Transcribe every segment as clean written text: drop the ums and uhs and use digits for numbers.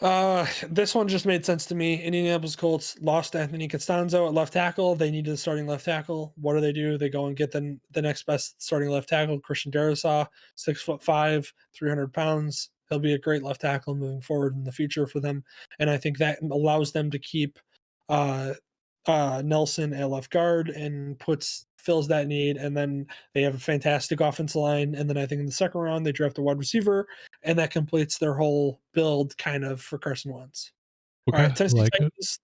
This one just made sense to me. Indianapolis Colts lost Anthony Costanzo at left tackle. They needed a starting left tackle. What do? They go and get the next best starting left tackle, Christian Darrisaw, 6'5", 300 pounds. He'll be a great left tackle moving forward in the future for them, and I think that allows them to keep uh, Nelson at left guard and puts fills that need. And then they have a fantastic offensive line. And then I think in the second round they draft a wide receiver, and that completes their whole build kind of for Carson Wentz. All Okay, right, I like it.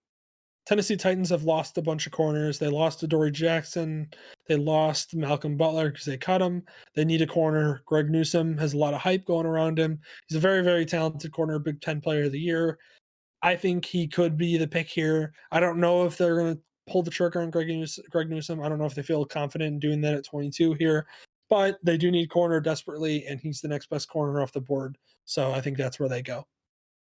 Tennessee Titans have lost a bunch of corners. They lost to Dory Jackson. They lost Malcolm Butler because they cut him. They need a corner. Greg Newsome has a lot of hype going around him. He's a very, very talented corner, Big Ten Player of the Year. I think he could be the pick here. I don't know if they're going to pull the trigger on Greg Newsome. I don't know if they feel confident in doing that at 22 here, but they do need corner desperately, and he's the next best corner off the board. So I think that's where they go.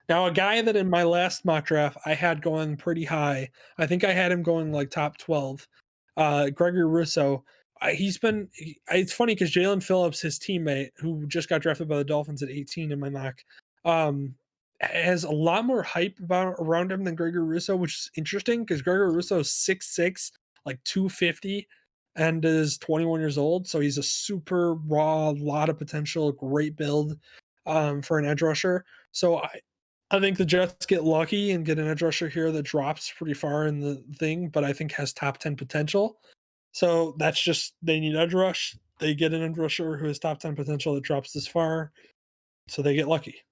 Now, a guy that in my last mock draft I had going pretty high. I think I had him going like top 12. Gregory Rousseau. It's funny because Jalen Phillips, his teammate, who just got drafted by the Dolphins at 18 in my mock, um, has a lot more hype about around him than Gregory Rousseau, which is interesting because Gregory Rousseau is 6'6", like 250, and is 21 years old. So he's a super raw, lot of potential, great build for an edge rusher. So I think the Jets get lucky and get an edge rusher here that drops pretty far in the thing, but I think has top 10 potential. So that's just they need edge rush. They get an edge rusher who has top 10 potential that drops this far, so they get lucky.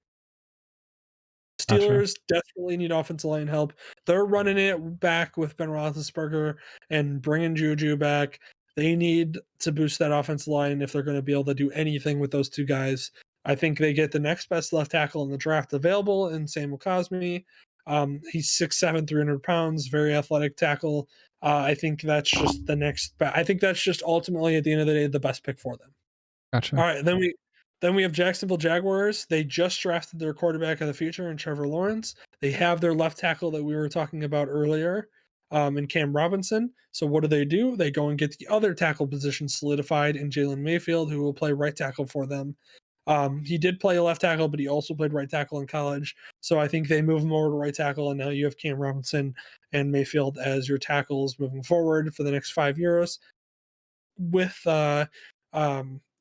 Gotcha. Steelers desperately need offensive line help. They're running it back with Ben Roethlisberger and bringing Juju back. They need to boost that offensive line if they're going to be able to do anything with those two guys. I think they get the next best left tackle in the draft available in Samuel Cosme. He's 6'7", 300 pounds, very athletic tackle. I think that's just the next. I think that's just ultimately at the end of the day the best pick for them. All Gotcha. right, then we have Jacksonville Jaguars. They just drafted their quarterback of the future in Trevor Lawrence. They have their left tackle that we were talking about earlier, in Cam Robinson. So what do? They go and get the other tackle position solidified in Jalen Mayfield, who will play right tackle for them. He did play left tackle, but he also played right tackle in college. So I think they move him over to right tackle, and now you have Cam Robinson and Mayfield as your tackles moving forward for the next 5 years. With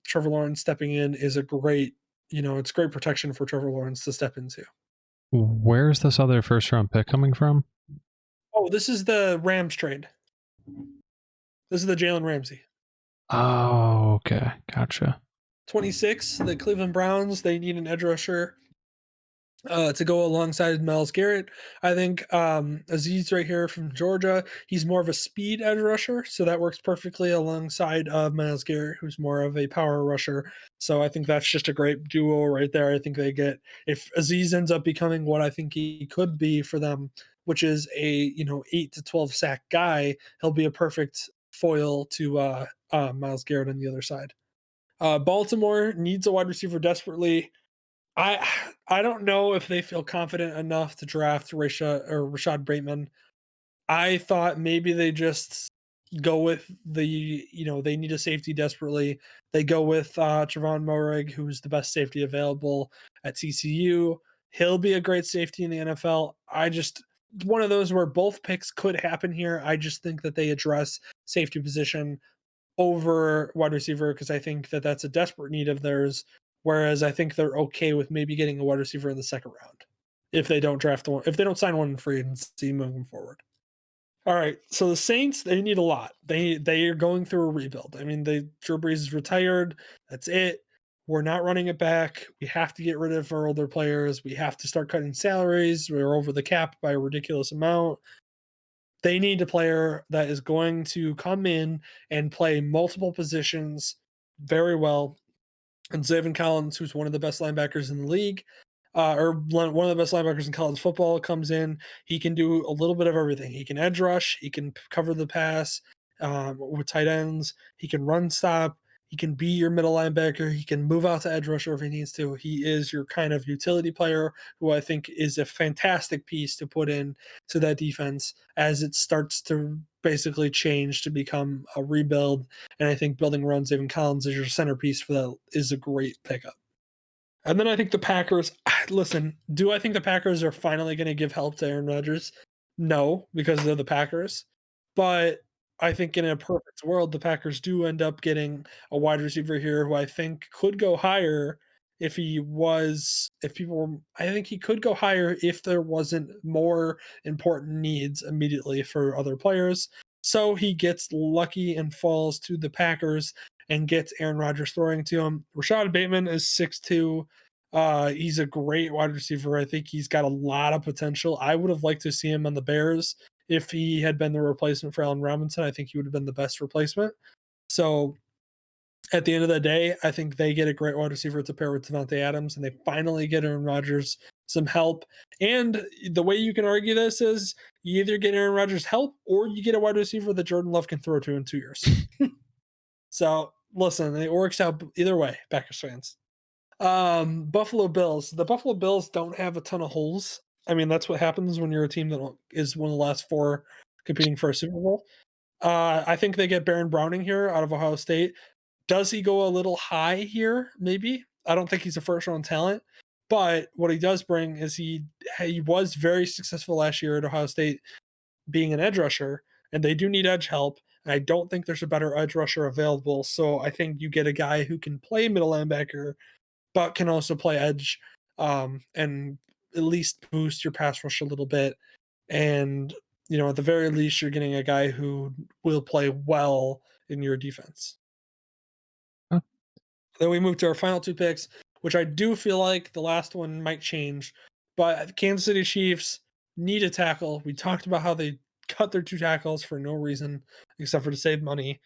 Trevor Lawrence stepping in is a great, it's great protection for Trevor Lawrence to step into. Where's this other first round pick coming from? Oh, this is the Rams trade. This is the Jalen Ramsey. Oh, okay. Gotcha. 26, the Cleveland Browns, they need an edge rusher to go alongside Miles Garrett. I think Aziz right here from Georgia, he's more of a speed edge rusher, so that works perfectly alongside of Miles Garrett, who's more of a power rusher. So I think that's just a great duo right there. I think they get if Aziz ends up becoming what I think he could be for them, which is a 8 to 12 sack guy, he'll be a perfect foil to Miles Garrett on the other side. Baltimore needs a wide receiver desperately. I don't know if they feel confident enough to draft Rashad Bateman. I thought maybe they just go with they need a safety desperately. They go with Trevon Moehrig, who's the best safety available at TCU. He'll be a great safety in the NFL. I just one of those where both picks could happen here. I just think that they address safety position over wide receiver because I think that that's a desperate need of theirs. Whereas I think they're okay with maybe getting a wide receiver in the second round if they don't draft one, if they don't sign one in free agency moving forward. All right, so the Saints they need a lot. They are going through a rebuild. I mean, Drew Brees is retired. That's it. We're not running it back. We have to get rid of our older players. We have to start cutting salaries. We're over the cap by a ridiculous amount. They need a player that is going to come in and play multiple positions very well. And Zayvon Collins, who's one of the best linebackers in the league, or one of the best linebackers in college football, comes in. He can do a little bit of everything. He can edge rush. He can cover the pass with tight ends. He can run stop. He can be your middle linebacker. He can move out to edge rusher if he needs to. He is your kind of utility player who I think is a fantastic piece to put in to that defense as it starts to basically change to become a rebuild. And I think building around Zayvon Collins as your centerpiece for that is a great pickup. And then I think the Packers listen, do I think the Packers are finally gonna give help to Aaron Rodgers? No, because they're the Packers. But I think in a perfect world, the Packers do end up getting a wide receiver here who I think could go higher if people were I think he could go higher if there wasn't more important needs immediately for other players. So he gets lucky and falls to the Packers and gets Aaron Rodgers throwing to him. Rashad Bateman is 6'2". He's a great wide receiver. I think he's got a lot of potential. I would have liked to see him on the Bears if he had been the replacement for Allen Robinson. I think he would have been the best replacement. So at the end of the day, I think they get a great wide receiver to pair with Devontae Adams, and they finally get Aaron Rodgers some help. And the way you can argue this is you either get Aaron Rodgers help or you get a wide receiver that Jordan Love can throw to in 2 years. So listen, it works out either way, Packers fans. Buffalo Bills. The Buffalo Bills don't have a ton of holes. I mean, that's what happens when you're a team that is one of the last four competing for a Super Bowl. I think they get Baron Browning here out of Ohio State. Does he go a little high here? Maybe. I don't think he's a first round talent, but what he does bring is he was very successful last year at Ohio State being an edge rusher, and they do need edge help. And I don't think there's a better edge rusher available. So I think you get a guy who can play middle linebacker, but can also play edge, and at least boost your pass rush a little bit. And at the very least, you're getting a guy who will play well in your defense. Huh. Then we move to our final two picks, which I do feel like the last one might change. But the Kansas City Chiefs need a tackle. We talked about how they cut their two tackles for no reason except for to save money.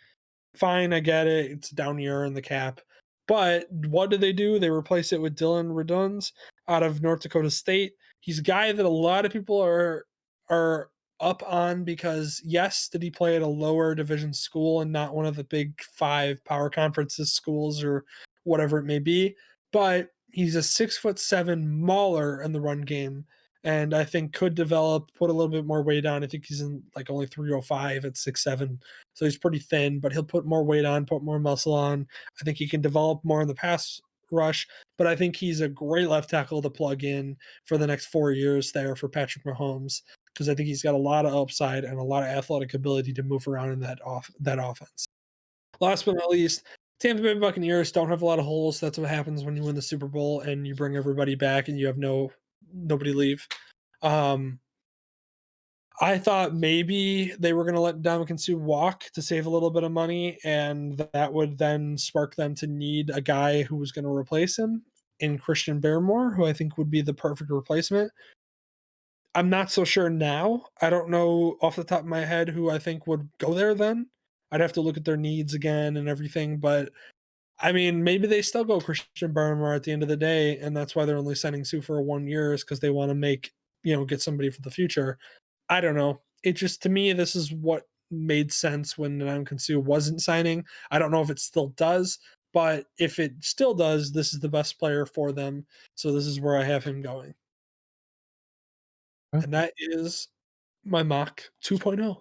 Fine, I get it. It's a down year in the cap. But what did they do? They replace it with Dylan Reduns out of North Dakota State. He's a guy that a lot of people are up on because yes, did he play at a lower division school and not one of the big five power conferences schools or whatever it may be? But he's a 6'7" mauler in the run game, and I think could develop, put a little bit more weight on. I think he's in like only 305 at 6'7", so he's pretty thin, but he'll put more weight on, put more muscle on. I think he can develop more in the pass rush, but I think he's a great left tackle to plug in for the next 4 years there for Patrick Mahomes because I think he's got a lot of upside and a lot of athletic ability to move around in that offense. Last but not least, Tampa Bay Buccaneers don't have a lot of holes. That's what happens when you win the Super Bowl and you bring everybody back and you have nobody leave. Um, I thought maybe they were going to let Ndamukong Suh walk to save a little bit of money, and that would then spark them to need a guy who was going to replace him in Christian Barmore, who I think would be the perfect replacement. I'm not so sure now. I don't know off the top of my head who I think would go there then. I'd have to look at their needs again and everything, but I mean, maybe they still go Christian Barmore at the end of the day, and that's why they're only signing Sue for 1 year is because they want to get somebody for the future. I don't know. It just to me, this is what made sense when Ndamukong Suh wasn't signing. I don't know if it still does, but if it still does, this is the best player for them. So this is where I have him going. Huh. And that is my mock 2.0.